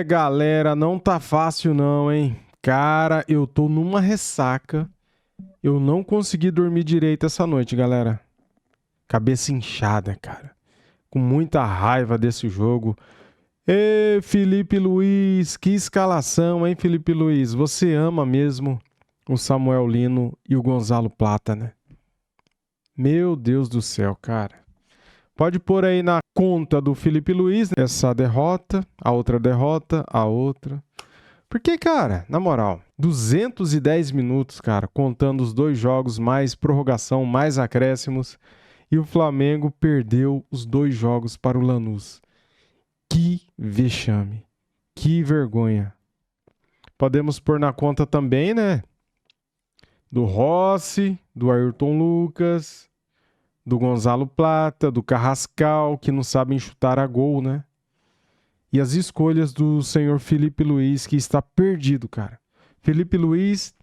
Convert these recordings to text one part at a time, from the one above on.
Galera, não tá fácil não, hein? Cara, eu tô numa ressaca. Eu não consegui dormir direito essa noite, galera. Cabeça inchada, cara. Com muita raiva desse jogo. Ê, Felipe Luiz, que escalação, hein, Felipe Luiz? Você ama mesmo o Samuel Lino e o Gonzalo Plata, né? Meu Deus do céu, cara. Pode pôr aí na conta do Felipe Luiz essa derrota, a outra. Porque, cara, na moral, 210 minutos, cara, contando os dois jogos, mais prorrogação, mais acréscimos, e o Flamengo perdeu os dois jogos para o Lanús. Que vexame, que vergonha. Podemos pôr na conta também, né? Do Rossi, do Ayrton Lucas, do Gonzalo Plata, do Carrascal, que não sabem chutar a gol, né? E as escolhas do senhor Felipe Luiz, que está perdido, cara. Felipe Luiz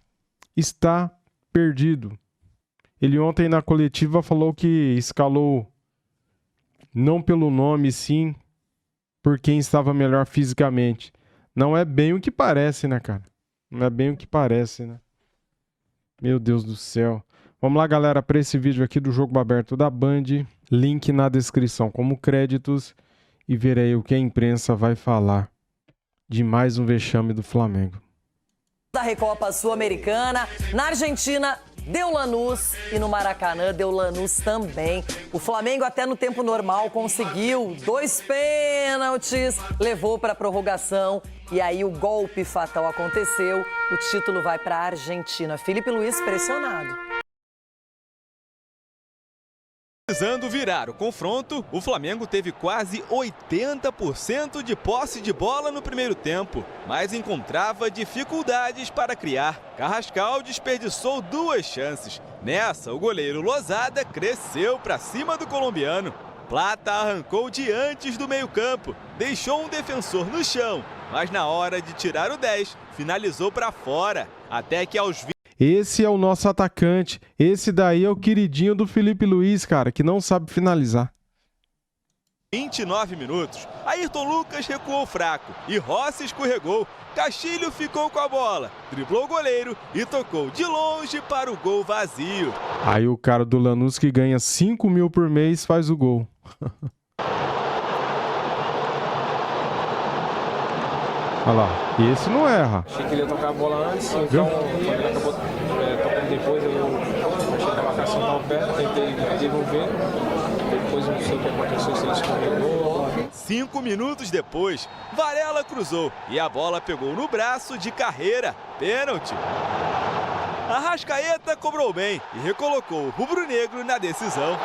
está perdido. Ele ontem na coletiva falou que escalou não pelo nome, sim por quem estava melhor fisicamente. Não é bem o que parece, né, cara? Não é bem o que parece, né? Meu Deus do céu. Vamos lá, galera, para esse vídeo aqui do Jogo Aberto da Band. Link na descrição como créditos. E ver aí o que a imprensa vai falar de mais um vexame do Flamengo. Da Recopa Sul-Americana, na Argentina deu Lanús e no Maracanã deu Lanús também. O Flamengo até no tempo normal conseguiu 2 pênaltis, levou para a prorrogação e aí o golpe fatal aconteceu. O título vai para a Argentina. Felipe Luiz pressionado. Precisando virar o confronto, o Flamengo teve quase 80% de posse de bola no primeiro tempo, mas encontrava dificuldades para criar. Carrascal desperdiçou 2 chances. Nessa, o goleiro Losada cresceu para cima do colombiano. Plata arrancou de antes do meio-campo, deixou um defensor no chão, mas na hora de tirar o 10, finalizou para fora, até que aos 20... Esse é o nosso atacante. Esse daí é o queridinho do Felipe Luiz, cara, que não sabe finalizar. 29 minutos. Ayrton Lucas recuou fraco e Rossi escorregou. Castilho ficou com a bola, driblou o goleiro e tocou de longe para o gol vazio. Aí o cara do Lanús, que ganha 5 mil por mês, faz o gol. Olha lá, esse não erra. Achei que ele ia tocar a bola antes, então quando ele acabou tocando depois, eu achei que a marcação estava perto, tentei devolver, depois não sei o que aconteceu, se ele escorregou. 5 minutos depois, Varela cruzou e a bola pegou no braço de Carreira, pênalti. Arrascaeta cobrou bem e recolocou o rubro-negro na decisão.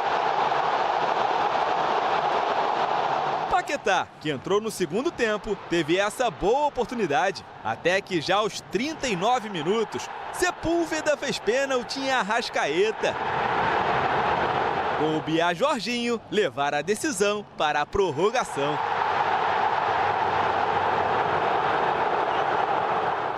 Paquetá, que entrou no segundo tempo, teve essa boa oportunidade, até que já aos 39 minutos, Sepúlveda fez pênalti em Arrascaeta. Coube a Jorginho levar a decisão para a prorrogação.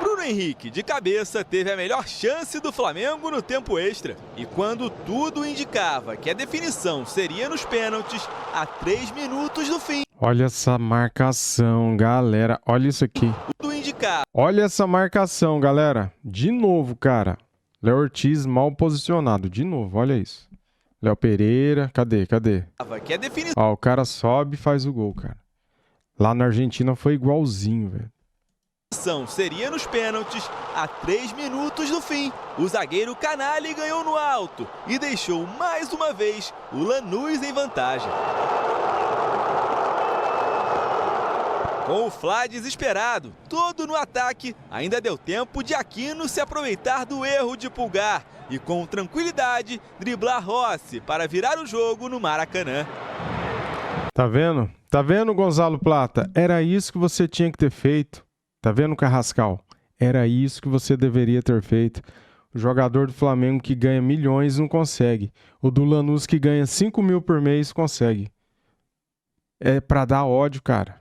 Bruno Henrique, de cabeça, teve a melhor chance do Flamengo no tempo extra. E quando tudo indicava que a definição seria nos pênaltis, a 3 minutos do fim. Olha essa marcação, galera. Olha isso aqui. Tudo indicava. Olha essa marcação, galera. De novo, cara. Léo Ortiz mal posicionado. De novo, olha isso. Léo Pereira. Cadê? Que a definição Ó, o cara sobe e faz o gol, cara. Lá na Argentina foi igualzinho, velho. seria nos pênaltis a 3 minutos do fim. O zagueiro Canali ganhou no alto e deixou mais uma vez o Lanús em vantagem. Com o Fla desesperado, todo no ataque, ainda deu tempo de Aquino se aproveitar do erro de Pulgar e com tranquilidade driblar Rossi para virar o jogo no Maracanã. Tá vendo? Tá vendo, Gonzalo Plata? Era isso que você tinha que ter feito. Tá vendo, Carrascal? Era isso que você deveria ter feito. O jogador do Flamengo que ganha milhões não consegue. O do Lanús que ganha 5 mil por mês consegue. É pra dar ódio, cara.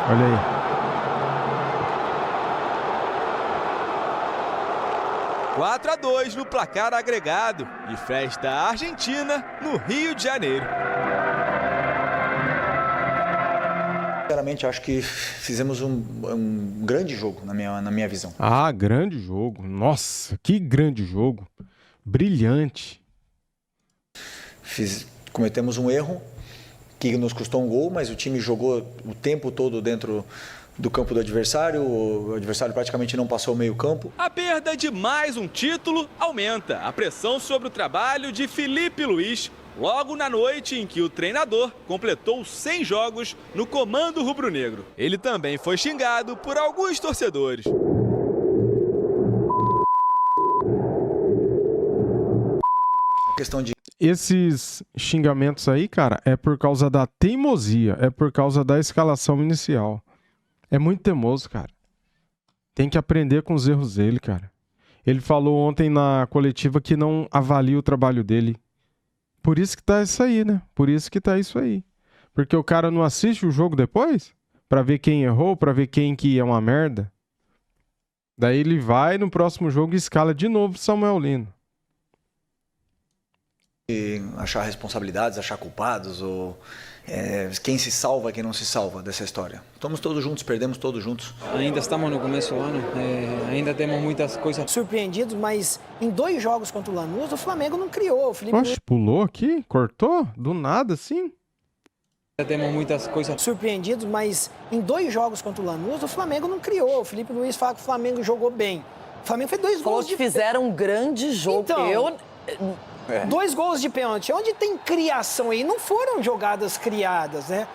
Olha aí. (4 a 2 no placar agregado e festa argentina no Rio de Janeiro. Sinceramente, acho que fizemos um grande jogo, na minha visão. Ah, grande jogo. Nossa, que grande jogo. Brilhante. Cometemos um erro que nos custou um gol, mas o time jogou o tempo todo dentro do campo do adversário. O adversário praticamente não passou o meio campo. A perda de mais um título aumenta a pressão sobre o trabalho de Felipe Luiz, logo na noite em que o treinador completou 100 jogos no comando rubro-negro. Ele também foi xingado por alguns torcedores. Questão de Esses xingamentos aí, cara, é por causa da teimosia, é por causa da escalação inicial. É muito teimoso, cara. Tem que aprender com os erros dele, cara. Ele falou ontem na coletiva que não avalia o trabalho dele. Por isso que tá isso aí, né? Por isso que tá isso aí. Porque o cara não assiste o jogo depois? Pra ver quem errou, pra ver quem que é uma merda. Daí ele vai no próximo jogo e escala de novo Samuel Lino. achar responsabilidades, achar culpados, ou quem se salva, quem não se salva dessa história. Estamos todos juntos, perdemos todos juntos. Ainda estamos no começo do ano, ainda temos muitas coisas. Surpreendidos, mas em 2 jogos contra o Lanús, o Flamengo não criou. O Felipe Oxe, pulou aqui? Cortou? Do nada, assim? Ainda temos muitas coisas. Surpreendidos, mas em 2 jogos contra o Lanús, o Flamengo não criou. O Felipe Luiz fala que o Flamengo jogou bem. O Flamengo fez 2 Falou gols que fizeram um grande jogo. Então, 2 gols de pênalti. Onde tem criação aí? Não foram jogadas criadas, né?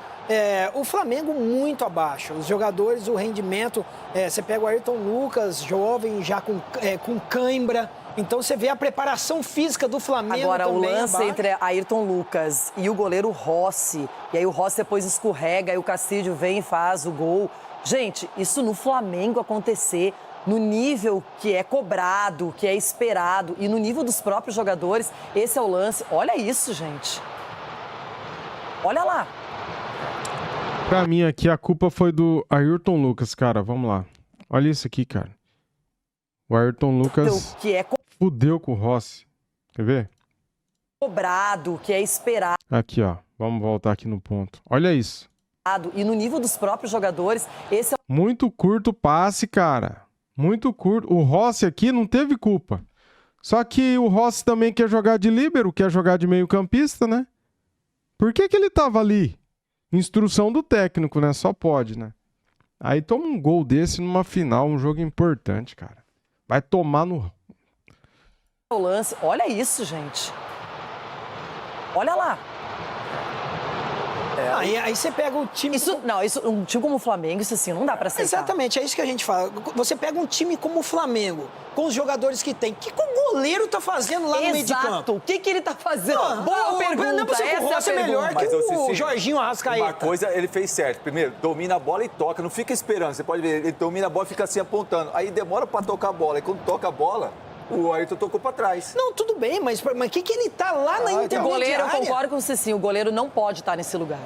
O Flamengo muito abaixo. Os jogadores, o rendimento... você pega o Ayrton Lucas, jovem, já com cãibra. Então você vê a preparação física do Flamengo. Agora, também o lance abaixo. entre Ayrton Lucas e o goleiro Rossi. E aí o Rossi depois escorrega, e o Castilho vem e faz o gol. Gente, isso no Flamengo acontecer... no nível que é cobrado, que é esperado e no nível dos próprios jogadores, esse é o lance. Olha isso, gente. Olha lá. Pra mim aqui a culpa foi do Ayrton Lucas, cara. Vamos lá. Olha isso aqui, cara. O Ayrton Lucas Que é fudeu com o Rossi. Quer ver? cobrado, que é esperado Aqui, ó. Vamos voltar aqui no ponto. Olha isso. e no nível dos próprios jogadores, esse é Muito curto o passe, cara. Muito curto. O Rossi aqui não teve culpa. Só que o Rossi também quer jogar de líbero, quer jogar de meio-campista, né? Por que ele tava ali? Instrução do técnico, né? Só pode, né? Aí toma um gol desse numa final, um jogo importante, cara. Vai tomar no... o lance. Olha isso, gente. Olha lá. Aí você pega o time... Um time como o Flamengo, isso assim, não dá pra aceitar. Exatamente, é isso que a gente fala. Você pega um time como o Flamengo, com os jogadores que tem. O que o goleiro tá fazendo lá no meio de campo? Exato. O que ele tá fazendo? Boa pergunta. Não é possível que o Rossi é melhor que o Jorginho Arrascaeta. Uma coisa ele fez certo. Primeiro, domina a bola e toca. Não fica esperando. Você pode ver, ele domina a bola e fica assim apontando. Aí demora pra tocar a bola. E quando toca a bola, o Ayrton tocou pra trás. Não, tudo bem, mas o que ele tá lá na intermediária? O goleiro, eu concordo com o Cicinho, o goleiro não pode estar nesse lugar.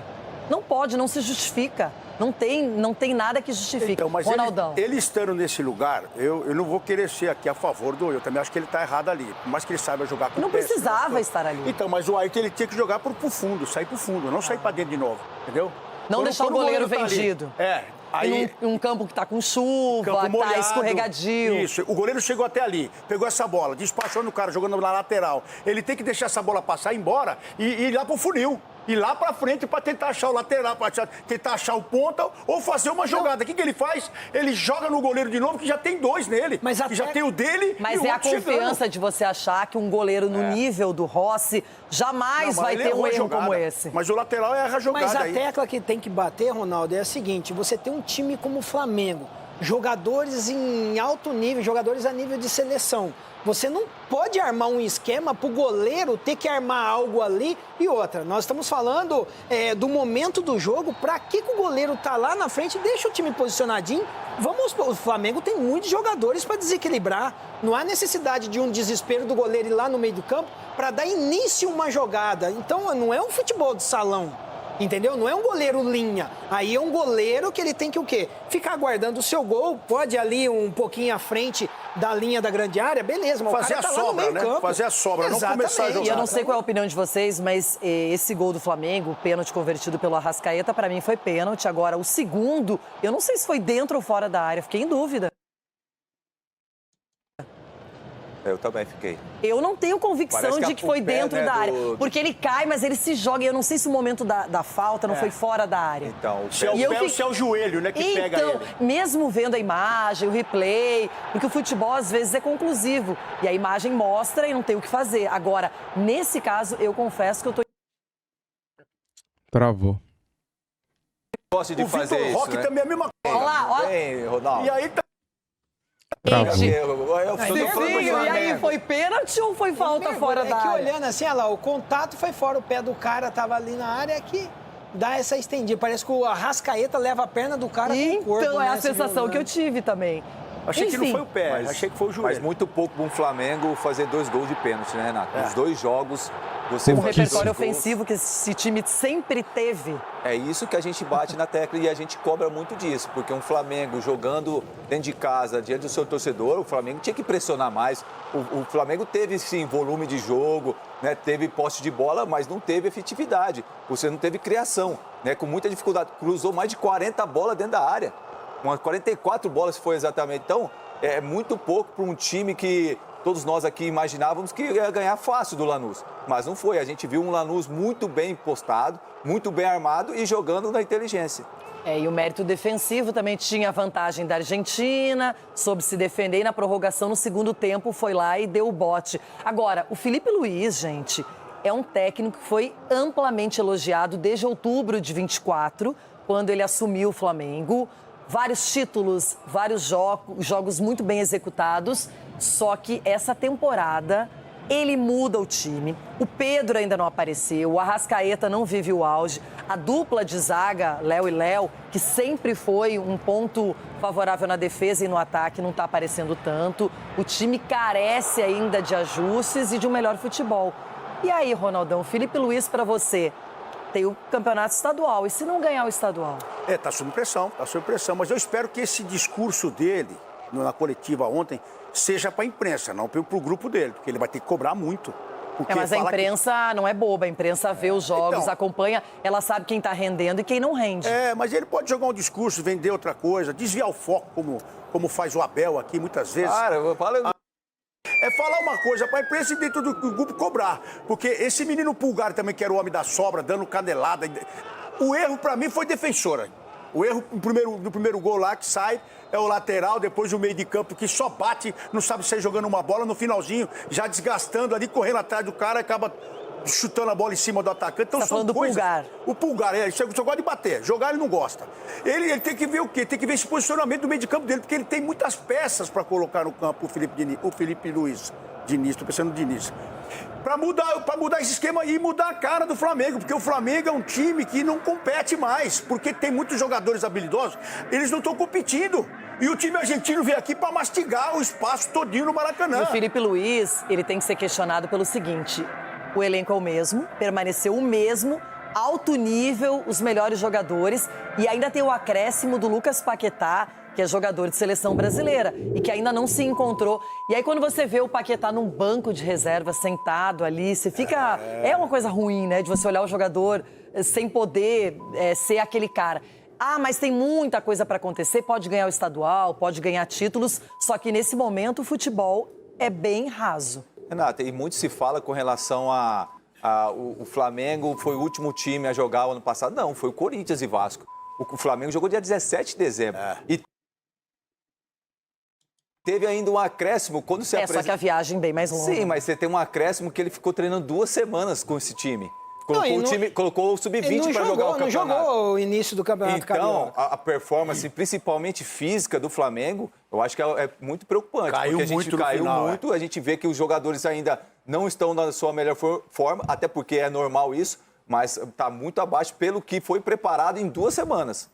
Não pode, não se justifica. Não tem nada que justifique. Então, mas Ronaldão. ele estando nesse lugar, eu não vou querer ser aqui a favor do... Eu também acho que ele está errado ali. Por mais que ele saiba jogar com o Não pé, precisava estar ali. Então, mas o Ayrton ele tinha que jogar pro fundo, sair pro fundo, não sair para dentro de novo, entendeu? Não deixar o goleiro vendido. Aí... Um campo que tá com chuva, tá escorregadio. Isso, o goleiro chegou até ali, pegou essa bola, despachou no cara, jogando na lateral. Ele tem que deixar essa bola passar, ir embora e ir lá pro funil. Ir lá pra frente pra tentar achar o lateral, pra tentar achar o ponta ou fazer uma jogada. O que ele faz? Ele joga no goleiro de novo, que já tem 2 nele. Que já tem o dele Mas e o é a outro confiança chegando. de você achar que um goleiro no nível do Rossi jamais vai ter um erro como esse. Mas o lateral erra a jogada. Mas a aí. tecla que tem que bater, Ronaldo, é a seguinte: você tem um time como o Flamengo, jogadores em alto nível, jogadores a nível de seleção. Você não pode armar um esquema para o goleiro ter que armar algo ali e outra. Nós estamos falando do momento do jogo. Para que o goleiro tá lá na frente? Deixa o time posicionadinho. O Flamengo tem muitos jogadores para desequilibrar. Não há necessidade de um desespero do goleiro ir lá no meio do campo para dar início a uma jogada. Então não é um futebol de salão. Entendeu? Não é um goleiro linha. Aí é um goleiro que ele tem que o quê? Ficar guardando o seu gol, pode ali um pouquinho à frente da linha da grande área, beleza, mas fazer o cara a tá lá no sobra, meio né? campo. Fazer a sobra, não começar a jogar. E eu não sei qual é a opinião de vocês, mas esse gol do Flamengo, o pênalti convertido pelo Arrascaeta, pra mim foi pênalti. Agora, o segundo, eu não sei se foi dentro ou fora da área, fiquei em dúvida. Eu também fiquei. Eu não tenho convicção de que foi dentro da área. Porque ele cai, mas ele se joga. E eu não sei se o momento da falta não foi fora da área. Então, Se é o pé ou se é o joelho, né, que pega ele. Mesmo vendo a imagem, o replay, porque o futebol às vezes é conclusivo. E a imagem mostra e não tem o que fazer. Agora, nesse caso, eu confesso que eu tô... Travou. gosta de O fazer Vitor isso, Roque né? também é a mesma coisa. Olha lá, olha. Bem, Ronaldo. E aí tá... Travou. Eu tô falando do Sim, e aí, Flamengo. foi pênalti ou foi falta fora da É que área? olhando assim, olha lá, o contato foi fora, o pé do cara tava ali na área que dá essa estendida. Parece que o Arrascaeta leva a perna do cara com o corpo. Então, é né, a se sensação que eu jogando. tive também. Achei que não Enfim. foi o pé, achei que foi o Mas joelho. muito pouco para um Flamengo fazer 2 gols de pênalti, né, Renato? Nos 2 jogos, você Um faz repertório 2 gols. ofensivo que esse time sempre teve. É isso que a gente bate na tecla e a gente cobra muito disso, porque um Flamengo jogando dentro de casa, diante do seu torcedor, o Flamengo tinha que pressionar mais. O Flamengo teve, sim, volume de jogo, né, teve posse de bola, mas não teve efetividade. Você não teve criação, né, com muita dificuldade. Cruzou mais de 40 bolas dentro da área. Umas 44 bolas foi exatamente. Então, é muito pouco para um time que todos nós aqui imaginávamos que ia ganhar fácil do Lanús. Mas não foi. A gente viu um Lanús muito bem postado, muito bem armado e jogando na inteligência. E o mérito defensivo também tinha a vantagem da Argentina, soube se defender e na prorrogação no segundo tempo foi lá e deu o bote. Agora, o Felipe Luiz, gente, é um técnico que foi amplamente elogiado desde outubro de 24, quando ele assumiu o Flamengo. Vários títulos, vários jogos muito bem executados, só que essa temporada ele muda o time. O Pedro ainda não apareceu, o Arrascaeta não vive o auge. A dupla de zaga, Léo e Léo, que sempre foi um ponto favorável na defesa e no ataque, não está aparecendo tanto. O time carece ainda de ajustes e de um melhor futebol. E aí, Ronaldão, Felipe Luiz, para você, tem o campeonato estadual. E se não ganhar o estadual? Tá sob pressão, mas eu espero que esse discurso dele, na coletiva ontem, seja para a imprensa, não para o grupo dele, porque ele vai ter que cobrar muito. Mas a imprensa não é boba, a imprensa vê os jogos, Então, acompanha, ela sabe quem está rendendo e quem não rende. Mas ele pode jogar um discurso, vender outra coisa, desviar o foco, como faz o Abel aqui muitas vezes. Cara, fala... É falar uma coisa para a imprensa e dentro do grupo cobrar. Porque esse menino Pulgar também, que era o homem da sobra, dando canelada. O erro, para mim, foi defensora. O erro no primeiro gol lá, que sai, é o lateral, depois o meio de campo, que só bate, não sabe sair jogando uma bola, no finalzinho, já desgastando ali, correndo atrás do cara, acaba chutando a bola em cima do atacante. Então, tá falando do Pulgar. O Pulgar, ele só gosta de bater. Jogar ele não gosta. Ele tem que ver o quê? Tem que ver esse posicionamento do meio de campo dele, porque ele tem muitas peças para colocar no campo, o Felipe Luiz. Diniz, tô pensando no Diniz. Para mudar esse esquema e mudar a cara do Flamengo, porque o Flamengo é um time que não compete mais, porque tem muitos jogadores habilidosos, eles não estão competindo. E o time argentino veio aqui para mastigar o espaço todinho no Maracanã. E o Felipe Luiz, ele tem que ser questionado pelo seguinte: o elenco é o mesmo, permaneceu o mesmo, alto nível, os melhores jogadores, e ainda tem o acréscimo do Lucas Paquetá, que é jogador de seleção brasileira e que ainda não se encontrou. E aí, quando você vê o Paquetá num banco de reserva, sentado ali, você fica... É uma coisa ruim, né? De você olhar o jogador sem poder ser aquele cara. Mas tem muita coisa para acontecer, pode ganhar o estadual, pode ganhar títulos, só que nesse momento o futebol é bem raso. Renata, e muito se fala com relação o Flamengo foi o último time a jogar o ano passado. Não, foi o Corinthians e Vasco. O Flamengo jogou dia 17 de dezembro. E teve ainda um acréscimo quando se Só que a viagem bem mais longa. Sim, mas você tem um acréscimo que ele ficou treinando 2 semanas com esse time. Colocou o sub-20 para jogar o campeonato. Não jogou o início do campeonato carioca. Então, a performance, principmente física, do Flamengo, eu acho que é muito preocupante. Caiu porque muito no caiu final, muito, a gente vê que os jogadores ainda não estão na sua melhor forma, até porque é normal isso, mas está muito abaixo pelo que foi preparado em 2 semanas.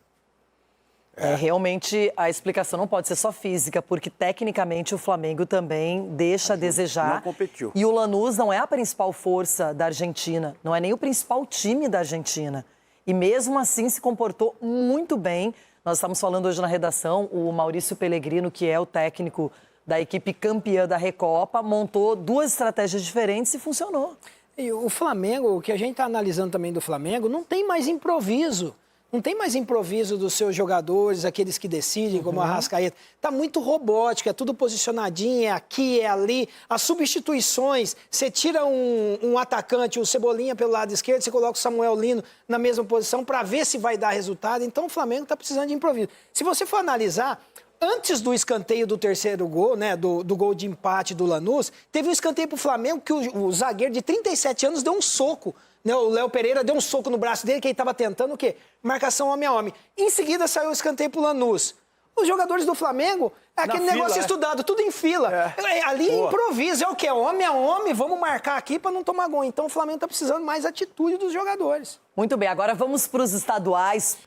Realmente, a explicação não pode ser só física, porque tecnicamente o Flamengo também deixa a desejar. Não competiu. E o Lanús não é a principal força da Argentina, não é nem o principal time da Argentina. e mesmo assim se comportou muito bem. Nós estamos falando hoje na redação, o Maurício Pellegrino, que é o técnico da equipe campeã da Recopa, montou 2 estratégias diferentes e funcionou. E o Flamengo, o que a gente está analisando também do Flamengo, não tem mais improviso. Não tem mais improviso dos seus jogadores, aqueles que decidem, como a Arrascaeta. Está muito robótico, é tudo posicionadinho, é aqui, é ali. As substituições, você tira um atacante, o Cebolinha pelo lado esquerdo, você coloca o Samuel Lino na mesma posição para ver se vai dar resultado. Então o Flamengo está precisando de improviso. Se você for analisar, antes do escanteio do terceiro gol, né, do gol de empate do Lanús, teve um escanteio para o Flamengo que o zagueiro de 37 anos deu um soco. O Léo Pereira deu um soco no braço dele, que ele estava tentando o quê? Marcação homem a homem. Em seguida saiu o escanteio pro Lanús. Os jogadores do Flamengo, é aquele negócio estudado, tudo em fila. Ali é improviso, é o quê? Homem a homem, vamos marcar aqui para não tomar gol. Então o Flamengo está precisando mais atitude dos jogadores. Muito bem, agora vamos para os estaduais.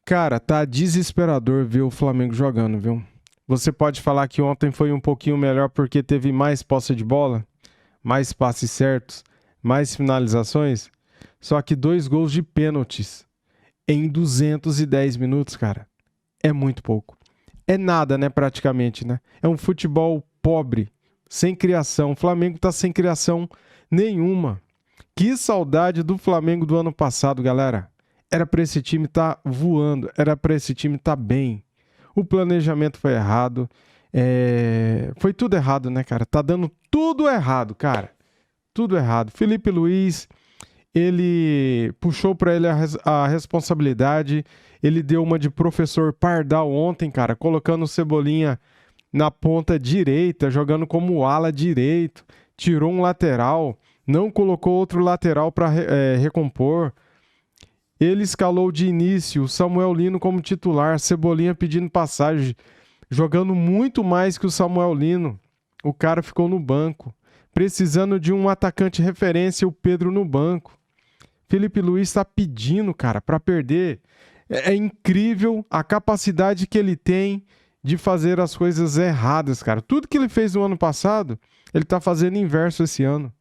Cara, tá desesperador ver o Flamengo jogando, viu? Você pode falar que ontem foi um pouquinho melhor porque teve mais posse de bola, mais passes certos, mais finalizações, só que 2 gols de pênaltis em 210 minutos, cara, é muito pouco. É nada, né, praticamente, né? É um futebol pobre, sem criação. O Flamengo tá sem criação nenhuma. Que saudade do Flamengo do ano passado, galera. Era pra esse time tá voando, era pra esse time tá bem. O planejamento foi errado, foi tudo errado, né, cara? Tá dando tudo errado, cara. Tudo errado. Felipe Luiz, ele puxou para ele a responsabilidade, ele deu uma de professor Pardal ontem, cara, colocando o Cebolinha na ponta direita, jogando como ala direito, tirou um lateral, não colocou outro lateral para recompor. Ele escalou de início o Samuel Lino como titular, Cebolinha pedindo passagem, jogando muito mais que o Samuel Lino. O cara ficou no banco. Precisando de um atacante referência, o Pedro no banco. Felipe Luiz está pedindo, cara, para perder. É incrível a capacidade que ele tem de fazer as coisas erradas, cara. Tudo que ele fez no ano passado, ele tá fazendo inverso esse ano.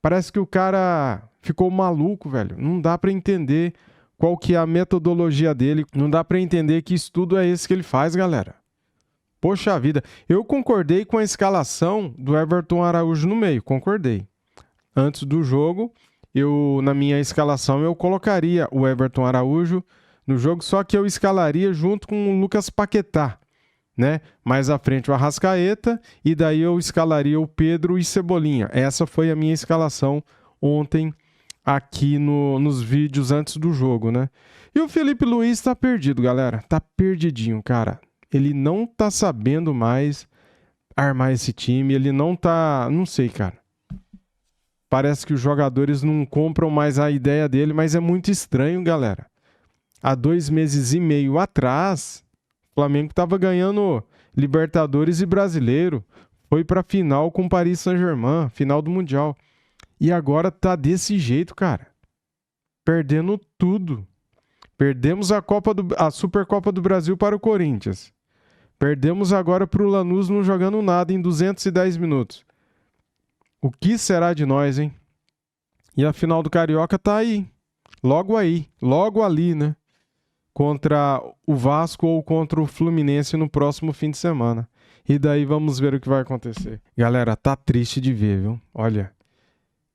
Parece que o cara ficou maluco, velho. Não dá para entender qual que é a metodologia dele. Não dá para entender que estudo é esse que ele faz, galera. Poxa vida, eu concordei com a escalação do Everton Araújo no meio, concordei. Antes do jogo, na minha escalação, eu colocaria o Everton Araújo no jogo, só que eu escalaria junto com o Lucas Paquetá, né? Mais à frente o Arrascaeta, e daí eu escalaria o Pedro e Cebolinha. Essa foi a minha escalação ontem aqui nos vídeos antes do jogo, né? E o Felipe Luiz tá perdido, galera. Tá perdidinho, cara. Ele não tá sabendo mais armar esse time, ele não tá... Não sei, cara. Parece que os jogadores não compram mais a ideia dele, mas é muito estranho, galera. Há 2 meses e meio atrás, o Flamengo tava ganhando Libertadores e Brasileiro. Foi pra final com o Paris Saint-Germain, final do Mundial. E agora tá desse jeito, cara. Perdendo tudo. Perdemos a Supercopa do Brasil para o Corinthians. Perdemos agora para o Lanús não jogando nada em 210 minutos. O que será de nós, hein? E a final do Carioca tá aí. Logo ali, né? Contra o Vasco ou contra o Fluminense no próximo fim de semana. E daí vamos ver o que vai acontecer. Galera, tá triste de ver, viu? Olha,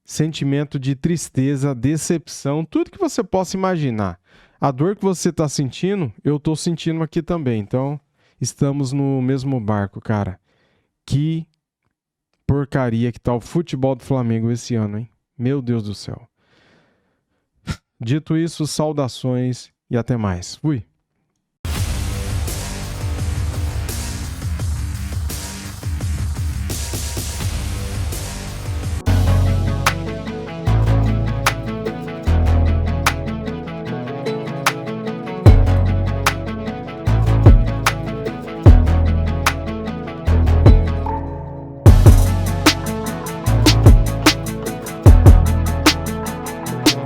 sentimento de tristeza, decepção, tudo que você possa imaginar. A dor que você tá sentindo, eu tô sentindo aqui também. Então, estamos no mesmo barco, cara. Que porcaria que tá o futebol do Flamengo esse ano, hein? Meu Deus do céu. Dito isso, saudações e até mais. Fui.